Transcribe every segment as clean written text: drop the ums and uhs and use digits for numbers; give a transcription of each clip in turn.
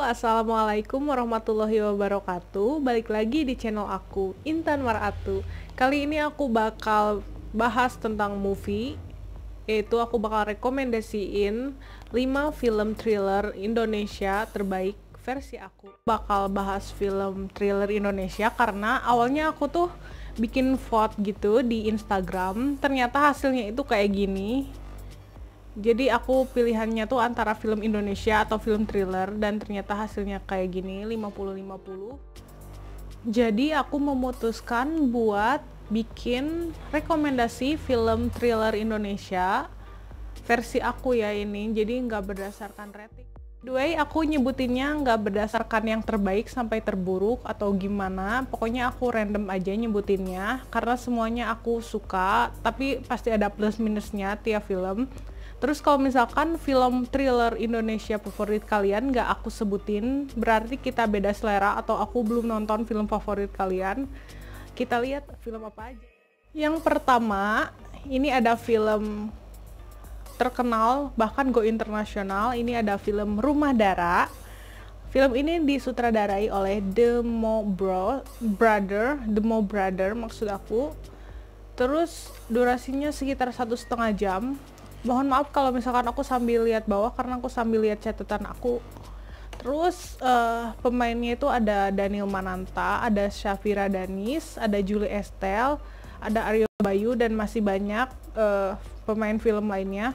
Assalamualaikum warahmatullahi wabarakatuh. Balik lagi di channel aku, Intan Maratu. Kali ini aku bakal bahas tentang movie, yaitu aku bakal rekomendasiin 5 film thriller Indonesia terbaik versi aku. Bakal bahas film thriller Indonesia karena awalnya aku tuh bikin vote gitu di Instagram, ternyata hasilnya itu kayak gini. Jadi aku pilihannya tuh antara film Indonesia atau film thriller, dan ternyata hasilnya kayak gini, 50-50. Jadi aku memutuskan buat bikin rekomendasi film thriller Indonesia versi aku ya ini, jadi nggak berdasarkan rating. By the way, aku nyebutinnya nggak berdasarkan yang terbaik sampai terburuk atau gimana, pokoknya aku random aja nyebutinnya karena semuanya aku suka, tapi pasti ada plus minusnya tiap film. Terus kalau misalkan film thriller Indonesia favorit kalian nggak aku sebutin, berarti kita beda selera atau aku belum nonton film favorit kalian. Kita lihat film apa aja. Yang pertama, ini ada film terkenal, bahkan go internasional. Ini ada film Rumah Dara. Film ini disutradarai oleh The Mo Brother maksud aku. Terus durasinya sekitar 1,5 jam. Mohon maaf kalau misalkan aku sambil lihat bawah karena aku sambil lihat catatan aku. Terus pemainnya itu ada Daniel Mananta, ada Syafira Danis, ada Julie Estelle, ada Aryo Bayu, dan masih banyak pemain film lainnya.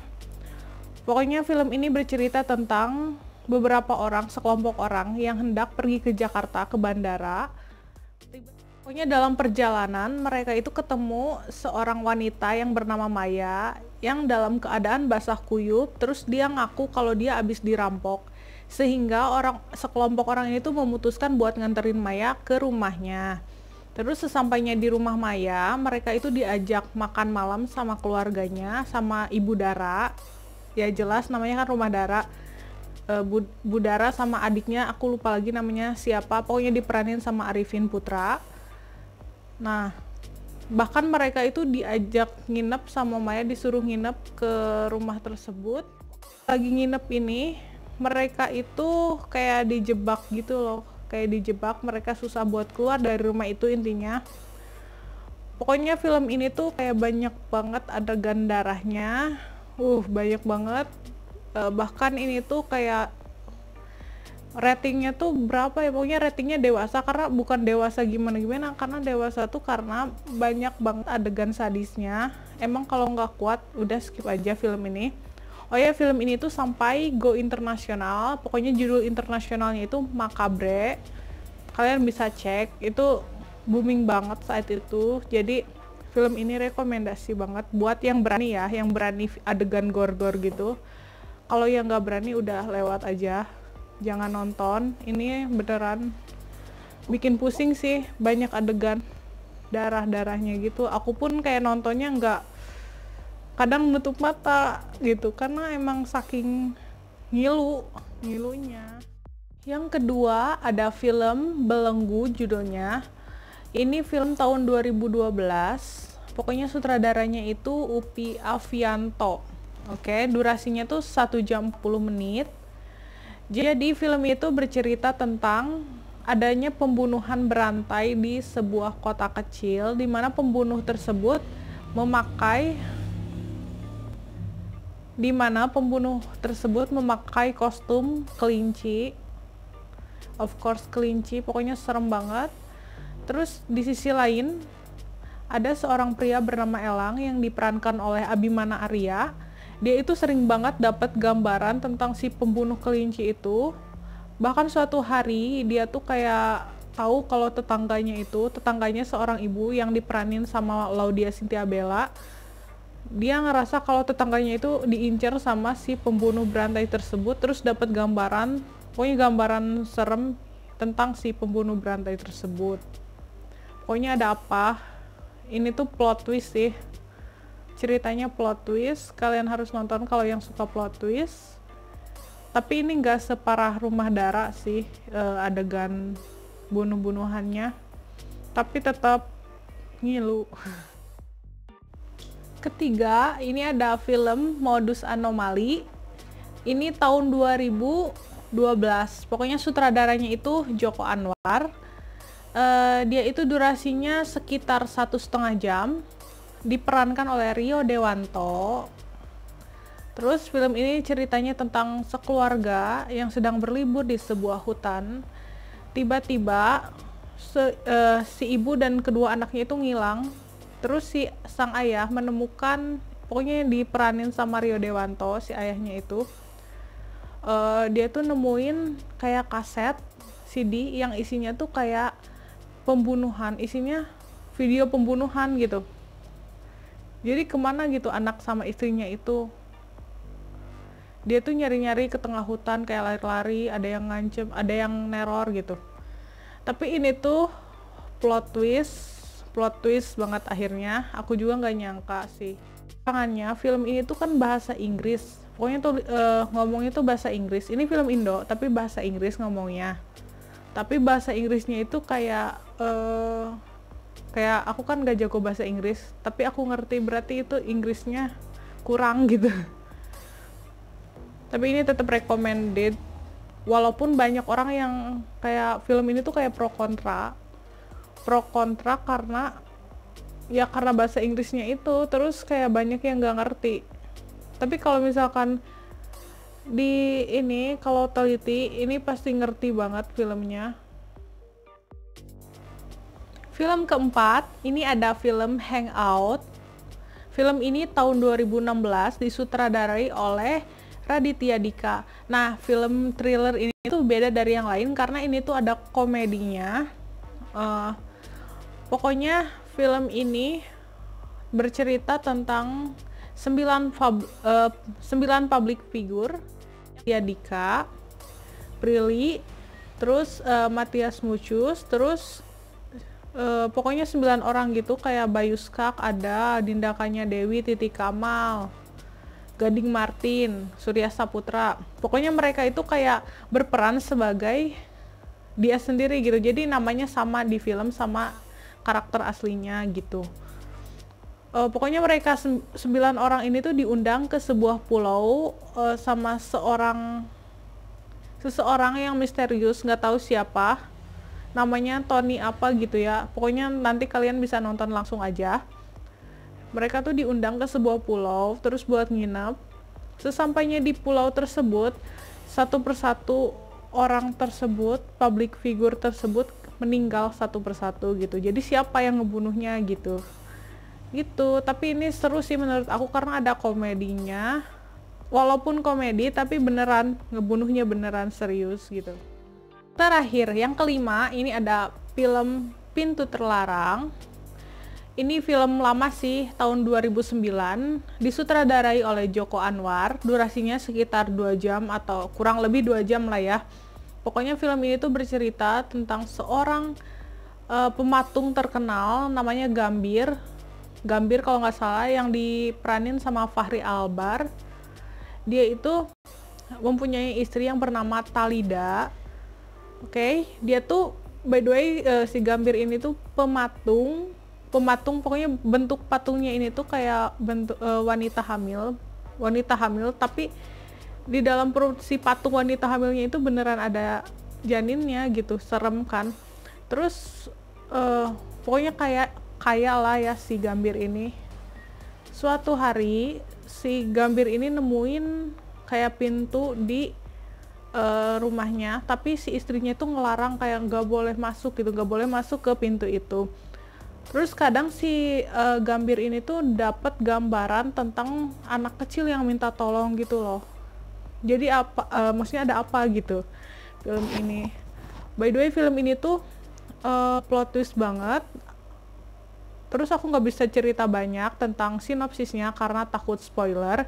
Pokoknya film ini bercerita tentang beberapa orang, sekelompok orang yang hendak pergi ke Jakarta, ke bandara. Pokoknya dalam perjalanan mereka itu ketemu seorang wanita yang bernama Maya yang dalam keadaan basah kuyup, terus dia ngaku kalau dia habis dirampok. Sehingga sekelompok orang ini tuh memutuskan buat nganterin Maya ke rumahnya. Terus sesampainya di rumah Maya, mereka itu diajak makan malam sama keluarganya, sama Ibu Dara. Ya jelas namanya kan Rumah Dara. Bu Dara sama adiknya, aku lupa lagi namanya siapa, pokoknya diperanin sama Arifin Putra. Nah, bahkan mereka itu diajak nginep sama Maya, disuruh nginep ke rumah tersebut. Lagi nginep ini, mereka itu kayak dijebak gitu loh, kayak dijebak, mereka susah buat keluar dari rumah itu intinya. Pokoknya film ini tuh kayak banyak banget adegan darahnya, banyak banget. Bahkan ini tuh kayak ratingnya tuh berapa ya, pokoknya ratingnya dewasa, karena bukan dewasa gimana-gimana, karena dewasa tuh karena banyak banget adegan sadisnya. Emang kalau nggak kuat udah skip aja film ini. Oh ya, film ini tuh sampai go internasional, pokoknya judul internasionalnya itu Makabre. Kalian bisa cek, itu booming banget saat itu. Jadi film ini rekomendasi banget buat yang berani ya, yang berani adegan gore-gore gitu. Kalau yang nggak berani udah lewat aja, jangan nonton. Ini beneran bikin pusing sih, banyak adegan darah-darahnya gitu. Aku pun kayak nontonnya nggak, kadang nutup mata gitu karena emang saking ngilunya. Yang kedua ada film Belenggu judulnya. Ini film tahun 2012. Pokoknya sutradaranya itu Upi Avianto. Oke, durasinya tuh 1 jam 10 menit. Jadi film itu bercerita tentang adanya pembunuhan berantai di sebuah kota kecil, di mana pembunuh tersebut memakai kostum kelinci. Of course kelinci, pokoknya serem banget. Terus di sisi lain ada seorang pria bernama Elang yang diperankan oleh Abimana Arya. Dia itu sering banget dapat gambaran tentang si pembunuh kelinci itu. Bahkan suatu hari dia tuh kayak tahu kalau tetangganya seorang ibu yang diperanin sama Laudia Cynthia Bella. Dia ngerasa kalau tetangganya itu diincar sama si pembunuh berantai tersebut, terus dapat gambaran, pokoknya gambaran serem tentang si pembunuh berantai tersebut. Pokoknya ada apa? Ini tuh plot twist sih. Ceritanya plot twist, kalian harus nonton kalau yang suka plot twist. Tapi ini nggak separah Rumah Dara sih, adegan bunuh-bunuhannya, tapi tetap ngilu. Ketiga, ini ada film Modus Anomaly. Ini tahun 2000 12. Pokoknya sutradaranya itu Joko Anwar. Dia itu durasinya sekitar 1,5 jam, diperankan oleh Rio Dewanto. Terus film ini ceritanya tentang sekeluarga yang sedang berlibur di sebuah hutan. Tiba-tiba si ibu dan kedua anaknya itu ngilang. Terus si sang ayah menemukan, pokoknya diperanin sama Rio Dewanto, si ayahnya itu. Dia tuh nemuin kayak kaset CD yang isinya tuh kayak pembunuhan, isinya video pembunuhan gitu. Jadi kemana gitu anak sama istrinya itu. Dia tuh nyari-nyari ke tengah hutan kayak lari-lari, ada yang ngancem, ada yang neror gitu. Tapi ini tuh plot twist banget akhirnya. Aku juga nggak nyangka sih. Tangannya film ini tuh kan bahasa Inggris. Pokoknya tuh ngomongnya tuh bahasa Inggris. Ini film Indo tapi bahasa Inggris ngomongnya. Tapi bahasa Inggrisnya itu kayak kayak aku kan gak jago bahasa Inggris, tapi aku ngerti berarti itu Inggrisnya kurang gitu. Tapi ini tetap recommended, walaupun banyak orang yang kayak film ini tuh kayak pro kontra karena bahasa Inggrisnya itu, terus kayak banyak yang nggak ngerti. Tapi kalau misalkan kalau teliti, ini pasti ngerti banget filmnya. Film keempat, ini ada film Hangout. Film ini tahun 2016 disutradarai oleh Raditya Dika. Nah, film thriller ini tuh beda dari yang lain karena ini tuh ada komedinya. Pokoknya film ini bercerita tentang 9 public figure, Raditya Dika, Prilly, terus Matias Mucus, terus pokoknya 9 orang gitu, kayak Bayu Skak ada, Dinda Kanya Dewi, Titi Kamal, Gading Martin, Surya Saputra. Pokoknya mereka itu kayak berperan sebagai dia sendiri gitu. Jadi namanya sama di film sama karakter aslinya gitu. Pokoknya mereka 9 orang ini tuh diundang ke sebuah pulau sama seseorang yang misterius, nggak tahu siapa. Namanya Tony apa gitu ya. Pokoknya nanti kalian bisa nonton langsung aja. Mereka tuh diundang ke sebuah pulau terus buat nginep. Sesampainya di pulau tersebut, satu persatu orang tersebut, public figure tersebut meninggal satu persatu gitu. Jadi siapa yang ngebunuhnya gitu. Tapi ini seru sih menurut aku karena ada komedinya. Walaupun komedi tapi beneran ngebunuhnya beneran serius gitu. Terakhir, yang kelima, ini ada film Pintu Terlarang. Ini film lama sih, tahun 2009, disutradarai oleh Joko Anwar. Durasinya sekitar 2 jam atau kurang lebih 2 jam lah ya. Pokoknya film ini tuh bercerita tentang seorang pematung terkenal namanya Gambir kalau nggak salah, yang diperanin sama Fachri Albar. Dia itu mempunyai istri yang bernama Talida. Oke, dia tuh by the way si Gambir ini tuh pematung, pokoknya bentuk patungnya ini tuh kayak bentuk wanita hamil, tapi di dalam perut si patung wanita hamilnya itu beneran ada janinnya gitu, serem kan. Terus pokoknya kaya lah ya si Gambir ini. Suatu hari si Gambir ini nemuin kayak pintu di rumahnya, tapi si istrinya tuh ngelarang kayak nggak boleh masuk gitu, nggak boleh masuk ke pintu itu. Terus kadang si Gambir ini tuh dapat gambaran tentang anak kecil yang minta tolong gitu loh. Jadi maksudnya ada apa gitu film ini. By the way, film ini tuh plot twist banget. Terus aku nggak bisa cerita banyak tentang sinopsisnya karena takut spoiler.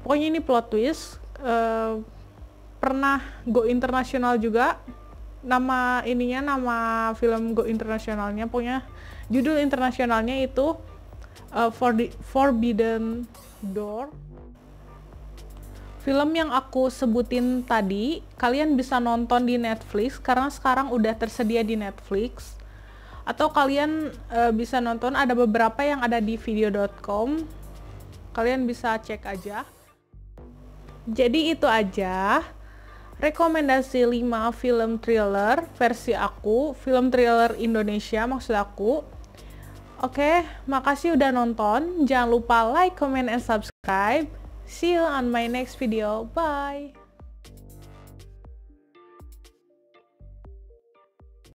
Pokoknya ini plot twist. Pernah go internasional juga, nama film go internasionalnya, pokoknya judul internasionalnya itu Forbidden Door. Film yang aku sebutin tadi kalian bisa nonton di Netflix karena sekarang udah tersedia di Netflix, atau kalian bisa nonton, ada beberapa yang ada di video.com, kalian bisa cek aja. Jadi itu aja rekomendasi 5 film thriller versi aku, film thriller Indonesia maksud aku. Oke, makasih udah nonton. Jangan lupa like, comment, and subscribe. See you on my next video. Bye.